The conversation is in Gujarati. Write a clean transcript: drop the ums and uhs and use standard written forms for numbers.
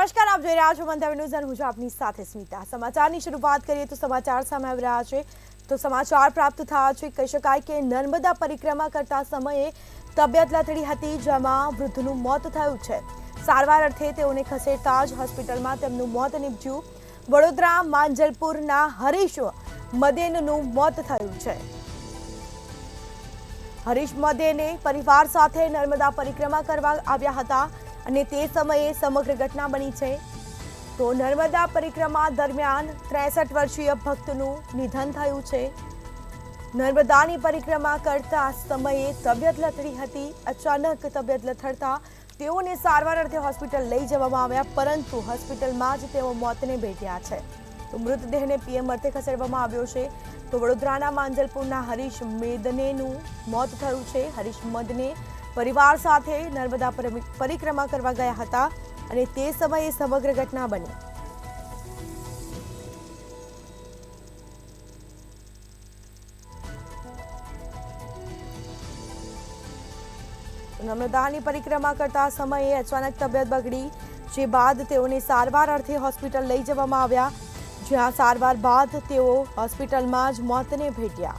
નમસ્કાર, આપ જોઈ રહ્યા છો મંતવ્ય ન્યૂઝ અને હું છું આપની સાથે સ્મિતા। સમાચારની શરૂઆત કરીએ તો સમાચાર સામે આવી રહ્યા છે તો સમાચાર પ્રાપ્ત થયા છે કહી શકાય કે નર્મદા પરિક્રમા કરતા સમયે તબિયત લથડી હતી, જેમાં વૃદ્ધનું મોત થયું છે। સારવાર અર્થે તેઓને ખસેડતા જ હોસ્પિટલમાં તેમનું મોત નીપજ્યું। વડોદરા માંજલપુરના હરીશ મદેનનું મોત થયું છે। હરીશ મદેને પરિવાર સાથે નર્મદા પરિક્રમા કરવા આવ્યા હતા અને તે સમયે સમગ્ર ઘટના બની છે। તો નર્મદા પરિક્રમા દરમિયાન 63 વર્ષીય ભક્તનું નિધન થયું છે। નર્મદાની પરિક્રમા કરતા સમયે તબિયત લથડી હતી। અચાનક તબિયત લથડતા તેઓને સારવાર અર્થે હોસ્પિટલ લઈ જવામાં આવ્યા, પરંતુ હોસ્પિટલમાં જ તેઓ મોતને ભેટ્યા છે। તો મૃતદેહને પીએમ અર્થે ખસેડવામાં આવ્યો છે। તો વડોદરાના માંજલપુરના હરીશ મેદનેનું મોત થયું છે। હરીશ મદને પરિવાર સાથે નર્મદા પરિક્રમા કરવા ગયા હતા અને તે સમયે સમગ્ર ઘટના બની। નર્મદાની પરિક્રમા કરતા સમયે અચાનક તબિયત બગડી, જે બાદ તેઓને સારવાર અર્થે હોસ્પિટલ લઈ જવામાં આવ્યા, જ્યાં સારવાર બાદ તેઓ હોસ્પિટલમાં જ મોતને ભેટ્યા।